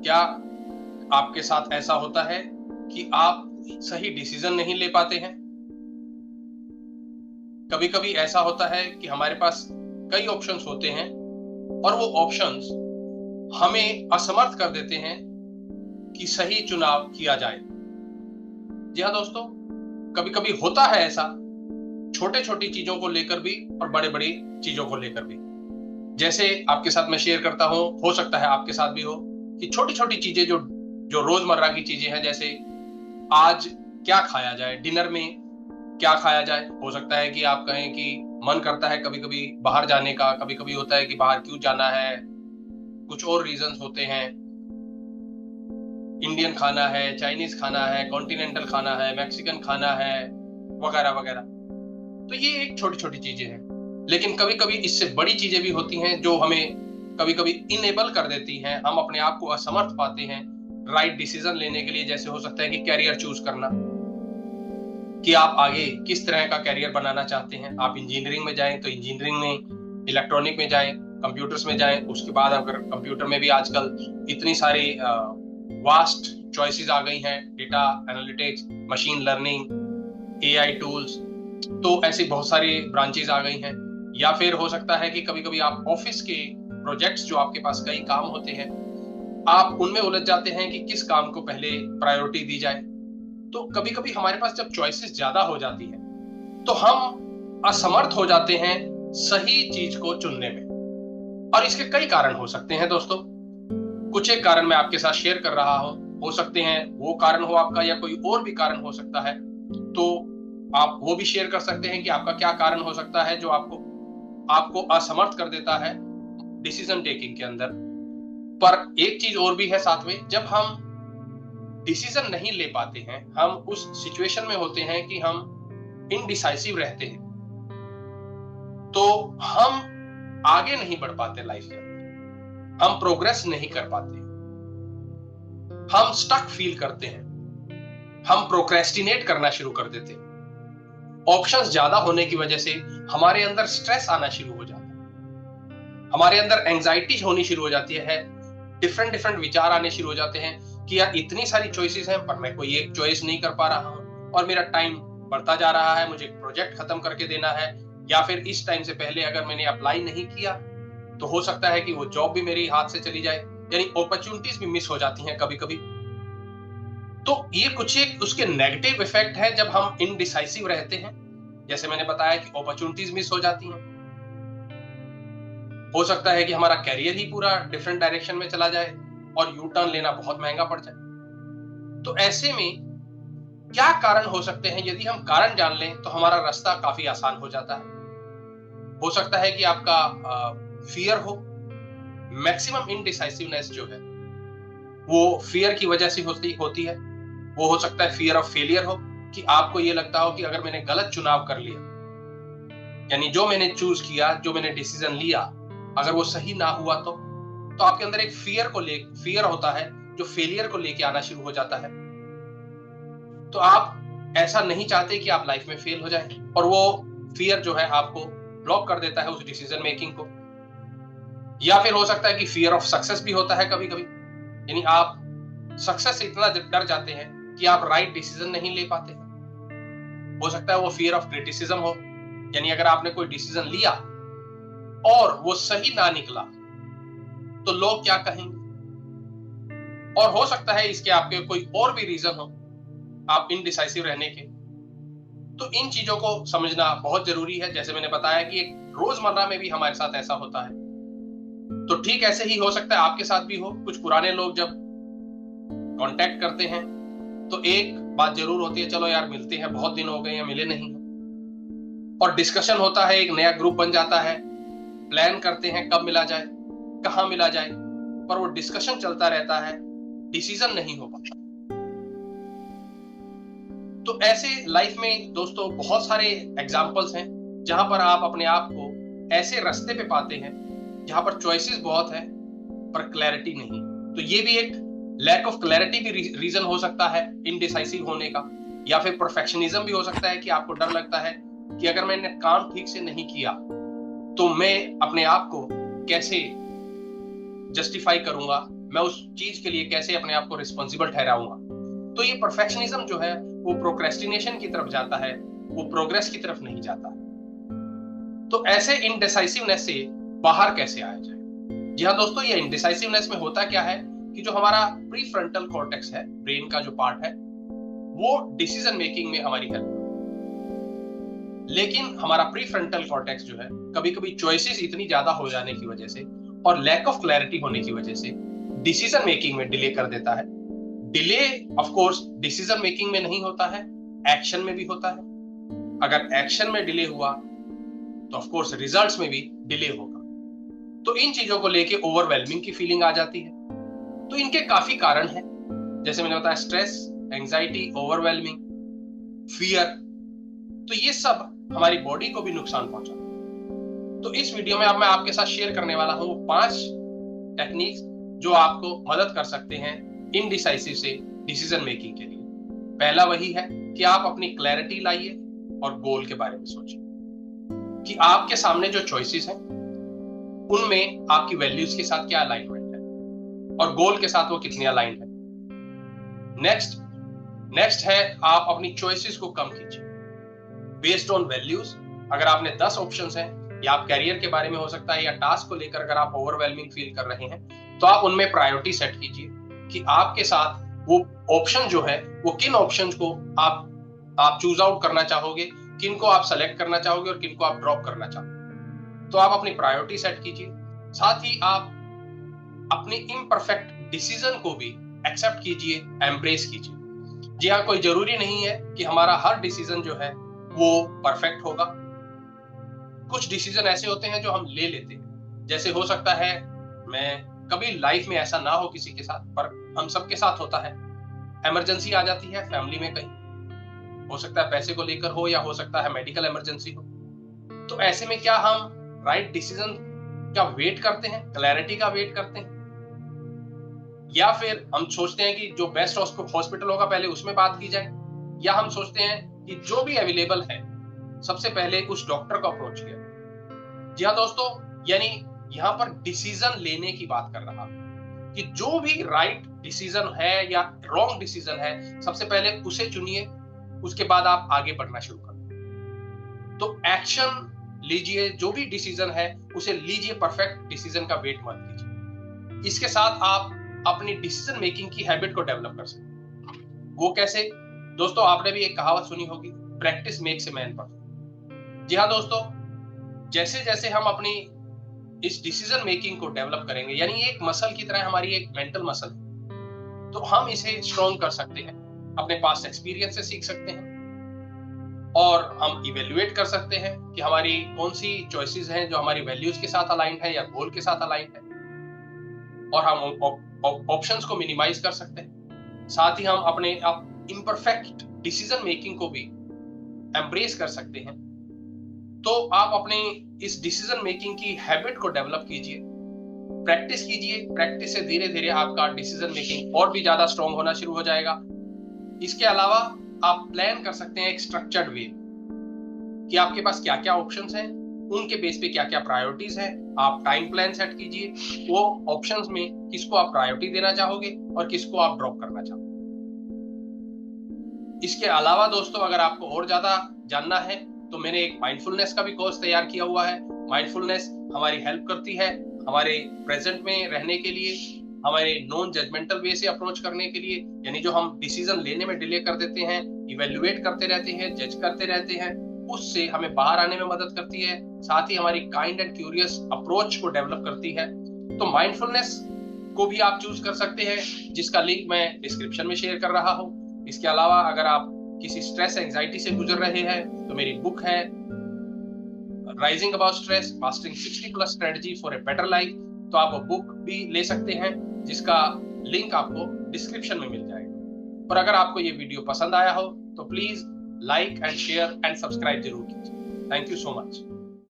क्या आपके साथ ऐसा होता है कि आप सही डिसीजन नहीं ले पाते हैं? कभी कभी ऐसा होता है कि हमारे पास कई ऑप्शंस होते हैं और वो ऑप्शंस हमें असमर्थ कर देते हैं कि सही चुनाव किया जाए। जी हाँ दोस्तों, कभी कभी होता है ऐसा, छोटे छोटी चीजों को लेकर भी और बड़े बड़ी चीजों को लेकर भी। जैसे आपके साथ मैं शेयर करता हूं, हो सकता है आपके साथ भी हो कि छोटी छोटी चीजें जो जो रोजमर्रा की चीजें हैं, जैसे आज क्या खाया जाए, डिनर में क्या खाया जाए। हो सकता है कि आप कहें कि मन करता है कभी कभी बाहर जाने का, कभी कभी होता है कि बाहर क्यों जाना है, कुछ और रीजंस होते हैं। इंडियन खाना है, चाइनीज खाना है, कॉन्टिनेंटल खाना है, मैक्सिकन खाना है, वगैरह वगैरह। तो ये एक छोटी छोटी चीजें हैं, लेकिन कभी कभी इससे बड़ी चीजें भी होती हैं जो हमें कभी कभी इनेबल कर देती हैं, हम अपने आप को असमर्थ पाते हैं राइट डिसीजन लेने के लिए। जैसे हो सकता है कि कैरियर चूज करना, कि आप आगे किस तरह का कैरियर बनाना चाहते हैं। आप इंजीनियरिंग में जाएं तो इंजीनियरिंग में, इलेक्ट्रॉनिक में जाएं, कंप्यूटर्स में जाएं। उसके बाद अगर कंप्यूटर में भी आजकल इतनी सारी वास्ट चॉइसेस आ गई हैं, data analytics, machine learning, AI tools, तो ऐसी बहुत सारी ब्रांचेस आ गई हैं। या फिर हो सकता है कि कभी कभी आप ऑफिस के प्रोजेक्ट्स, जो आपके पास कई काम होते हैं, आप उनमें उलझ जाते हैं कि किस काम को पहले प्रायोरिटी दी जाए। तो कभी कभी हमारे पास जब चॉइसेस ज्यादा हो जाती है तो हम असमर्थ हो जाते हैं सही चीज को चुनने में। और इसके कई कारण हो सकते हैं दोस्तों। कुछ एक कारण मैं आपके साथ शेयर कर रहा हूं, हो सकते हैं वो कारण हो आपका, या कोई और भी कारण हो सकता है। तो आप वो भी शेयर कर सकते हैं कि आपका क्या कारण हो सकता है जो आपको आपको असमर्थ कर देता है डिसीजन टेकिंग के अंदर। पर एक चीज और भी है साथ में, जब हम डिसीजन नहीं ले पाते हैं, हम उस सिचुएशन में होते हैं कि हम इनडिसाइसिव रहते हैं, तो हम आगे नहीं बढ़ पाते लाइफ में, हम प्रोग्रेस नहीं कर पाते, हम स्टक फील करते हैं, हम प्रोक्रेस्टिनेट करना शुरू कर देते हैं। ऑप्शंस ज्यादा होने की वजह से हमारे अंदर स्ट्रेस आना शुरू हो जाता है, हमारे अंदर एंजाइटी होनी शुरू हो जाती है, डिफरेंट डिफरेंट विचार आने शुरू हो जाते हैं कि यार इतनी सारी चॉइसेस हैं पर मैं कोई एक चॉइस नहीं कर पा रहा हूं, और मेरा टाइम बढ़ता जा रहा है, मुझे प्रोजेक्ट खत्म करके देना है, या फिर इस टाइम से पहले अगर मैंने अप्लाई नहीं किया तो हो सकता है कि वो जॉब भी मेरे हाथ से चली जाए। यानी अपॉर्चुनिटीज भी मिस हो जाती हैं कभी कभी। तो ये कुछ एक उसके नेगेटिव इफेक्ट है जब हम इनडिसाइसिव रहते हैं। जैसे मैंने बताया कि अपॉर्चुनिटीज मिस हो जाती हैं, हो सकता है कि हमारा कैरियर ही पूरा डिफरेंट डायरेक्शन में चला जाए और यू टर्न लेना बहुत महंगा पड़ जाए। तो ऐसे में क्या कारण हो सकते हैं, यदि हम कारण जान लें तो हमारा रास्ता काफी आसान हो जाता है। हो सकता है कि आपका फियर हो। मैक्सिमम इनडिसाइसिवनेस जो है वो फियर की वजह से होती है। वो हो सकता है फियर ऑफ फेलियर हो, कि आपको ये लगता हो कि अगर मैंने गलत चुनाव कर लिया, यानी जो मैंने चूज किया, जो मैंने डिसीजन लिया, अगर वो सही ना हुआ तो आपके अंदर एक फियर होता है जो फेलियर को लेके आना शुरू हो जाता है। तो आप ऐसा नहीं चाहते कि आप लाइफ में फेल हो जाए, और वो फियर जो है आपको ब्लॉक कर देता है उस डिसीजन मेकिंग को। या फिर हो सकता है कि फियर ऑफ सक्सेस भी होता है कभी कभी, यानी आप सक्सेस से इतना डर जाते हैं कि आप राइट डिसीजन नहीं ले पाते। हो सकता है वो फियर ऑफ क्रिटिसिज्म हो, यानी अगर आपने कोई डिसीजन लिया और वो सही ना निकला तो लोग क्या कहेंगे। और हो सकता है इसके आपके कोई और भी रीजन हो आप इनडिसाइसिव रहने के। तो इन चीजों को समझना बहुत जरूरी है। जैसे मैंने बताया कि एक रोजमर्रा में भी हमारे साथ ऐसा होता है, तो ठीक ऐसे ही हो सकता है आपके साथ भी हो। कुछ पुराने लोग जब कांटेक्ट करते हैं तो एक बात जरूर होती है, चलो यार मिलते हैं, बहुत दिन हो गए हैं मिले नहीं, और डिस्कशन होता है, एक नया ग्रुप बन जाता है, प्लान करते हैं कब मिला जाए, कहां मिला जाए, पर वो डिस्कशन चलता रहता है, डिसीजन नहीं हो पाता। तो ऐसे लाइफ में दोस्तों बहुत सारे एग्जाम्पल्स हैं जहां पर आप अपने आप को ऐसे रास्ते पे पाते हैं जहां पर चॉइसेस बहुत है पर क्लैरिटी नहीं। तो ये भी एक लैक ऑफ क्लैरिटी भी रीजन हो सकता है इनडिसाइसिव होने का। या फिर परफेक्शनिज्म भी हो सकता है कि आपको डर लगता है कि अगर मैंने काम ठीक से नहीं किया तो मैं अपने आप को कैसे जस्टिफाई करूंगा, मैं उस चीज के लिए कैसे अपने आप को रिस्पॉन्सिबल ठहराऊंगा। तो ये परफेक्शनिज्म जो है वो प्रोक्रेस्टिनेशन की तरफ जाता है, वो प्रोग्रेस की तरफ नहीं जाता। तो ऐसे इनडिसाइसिवनेस से बाहर कैसे आया जाए? जी हाँ दोस्तों, ये इनडिसाइसिवनेस में होता क्या है कि जो हमारा प्री फ्रंटल कॉर्टेक्स है, ब्रेन का जो पार्ट है, वो डिसीजन मेकिंग में हमारी हेल्प, लेकिन हमारा प्री फ्रंटल कॉर्टेक्स जो है कभी कभी चॉइसेस इतनी ज्यादा हो जाने की वजह से और लैक ऑफ क्लैरिटी होने की वजह से डिसीजन मेकिंग में डिले कर देता है। Delay of course decision making में नहीं होता है, एक्शन में भी होता है। अगर एक्शन में डिले हुआ तो ऑफ कोर्स रिजल्ट्स में भी डिले होगा। तो इन चीजों को लेके ओवरवेलमिंग की फीलिंग आ जाती है। तो इनके काफी कारण हैं, जैसे मैंने बताया, स्ट्रेस, एंजाइटी, ओवरवेलमिंग, फियर। तो ये सब हमारी बॉडी को भी नुकसान पहुंचाता है। तो इस वीडियो में अब मैं आपके साथ शेयर करने वाला हूं 5 टेक्निक्स जो आपको मदद कर सकते हैं इनडिसाइसिव से डिसीजन मेकिंग के लिए। पहला वही है कि आप अपनी क्लैरिटी लाइए और गोल के बारे में सोचिए कि आपके सामने जो चॉइसेस हैं उनमें आपकी वैल्यूज के साथ क्या अलाइनमेंट है और गोल के साथ वो कितनी अलाइन है। नेक्स्ट है आप अपनी चॉइसेस को कम कीजिए बेस्ड ऑन वैल्यूज। अगर आपने 10 ऑप्शंस हैं, या आप कैरियर के बारे में हो सकता है या टास्क को लेकर अगर आप ओवरवेलमिंग फील कर रहे हैं, तो आप उनमें प्रायोरिटी सेट कीजिए कि आपके साथ वो ऑप्शन जो है वो किन ऑप्शंस को आप चूज आउट करना चाहोगे, किन को आप सेलेक्ट करना चाहोगे और किन को आप ड्रॉप करना चाहोगे। तो आप अपनी प्रायोरिटी सेट कीजिए। साथ ही आप अपनी इम्परफेक्ट डिसीजन को भी एक्सेप्ट कीजिए, एम्ब्रेस कीजिए। जी हाँ, कोई जरूरी नहीं है कि हमारा हर डिसीजन जो है वो परफेक्ट होगा। कुछ डिसीजन ऐसे होते हैं जो हम ले लेते हैं, जैसे हो सकता है मैं कभी लाइफ में ऐसा ना हो किसी के साथ, पर हम सबके साथ होता है, इमरजेंसी आ जाती है फैमिली में, कहीं हो सकता है पैसे को लेकर हो या हो सकता है मेडिकल इमरजेंसी हो। तो ऐसे में क्या हम राइट डिसीजन का वेट करते हैं, क्लैरिटी का वेट करते हैं, या फिर हम सोचते हैं कि जो बेस्ट हॉस्पिटल होगा पहले उसमें बात की जाए, या हम सोचते हैं कि जो भी अवेलेबल है सबसे पहले उस डॉक्टर को अप्रोच किया। जी हाँ दोस्तों, यानी यहां पर डिसीजन लेने की बात कर रहा हूं कि जो भी राइट डिसीजन है या रॉन्ग डिसीजन है, सबसे पहले उसे चुनिए, उसके बाद आप आगे बढ़ना शुरू करें। तो एक्शन लीजिए, जो भी डिसीजन है उसे लीजिए, परफेक्ट डिसीजन का वेट मत कीजिए। इसके साथ आप अपनी डिसीजन मेकिंग की हैबिट को डेवलप कर सकते हैं। वो कैसे? दोस्तों, आपने भी एक कहावत सुनी होगी, practice makes a man perfect. जी हाँ दोस्तों, जैसे जैसे हम अपनी इस डिसीजन मेकिंग को डेवलप करेंगे, यानी एक मसल की तरह हमारी एक मेंटल मसल, तो हम इसे स्ट्रॉन्ग कर सकते हैं, अपने पास्ट एक्सपीरियंस से सीख सकते हैं और हम इवेल्युएट कर सकते हैं कि हमारी कौन सी चॉइसेस हैं जो हमारी वैल्यूज के साथ अलाइंड है या गोल के साथ अलाइंड है, और हम ऑप्शंस को मिनिमाइज कर सकते हैं। साथ ही हम अपने इम्परफेक्ट डिसीजन मेकिंग को भी एम्ब्रेस कर सकते हैं। तो आप अपने इस डिसीजन मेकिंग की हैबिट को डेवलप कीजिए, प्रैक्टिस कीजिए। प्रैक्टिस से धीरे धीरे आपका डिसीजन मेकिंग और भी ज्यादा स्ट्रॉन्ग होना शुरू हो जाएगा। इसके अलावा आप प्लान कर सकते हैं एक स्ट्रक्चर्ड वे कि आपके पास क्या क्या ऑप्शंस हैं, उनके बेस पे क्या क्या प्रायोरिटीज हैं। आप टाइम प्लान सेट कीजिए, वो ऑप्शंस में किसको आप प्रायोरिटी देना चाहोगे और किसको आप ड्रॉप करना चाहोगे। इसके अलावा दोस्तों, अगर आपको और ज्यादा जानना है तो मैंने एक माइंडफुलनेस का भी कोर्स तैयार किया हुआ है। माइंडफुलनेस हमारी हेल्प करती है हमारे प्रेजेंट में रहने के लिए, हमारे नॉन जजमेंटल वे से अप्रोच करने के लिए, यानी जो हम डिसीजन लेने में डिले कर देते हैं, इवेल्युएट करते रहते हैं, जज करते रहते हैं, उससे हमें बाहर आने में मदद करती है। साथ ही हमारी काइंड एंड क्यूरियस अप्रोच को डेवलप करती है। तो माइंडफुलनेस को भी आप चूज कर सकते हैं, जिसका लिंक मैं डिस्क्रिप्शन में शेयर कर रहा हूँ। इसके अलावा अगर आप किसी स्ट्रेस एंजाइटी से गुजर रहे हैं तो मेरी बुक है rising about stress, mastering 60+ strategy for a better life, तो आप वो बुक भी ले सकते हैं, जिसका लिंक आपको डिस्क्रिप्शन में मिल जाएगा। और अगर आपको ये वीडियो पसंद आया हो तो please like and share and subscribe जरूर कीजिए। Thank you so much.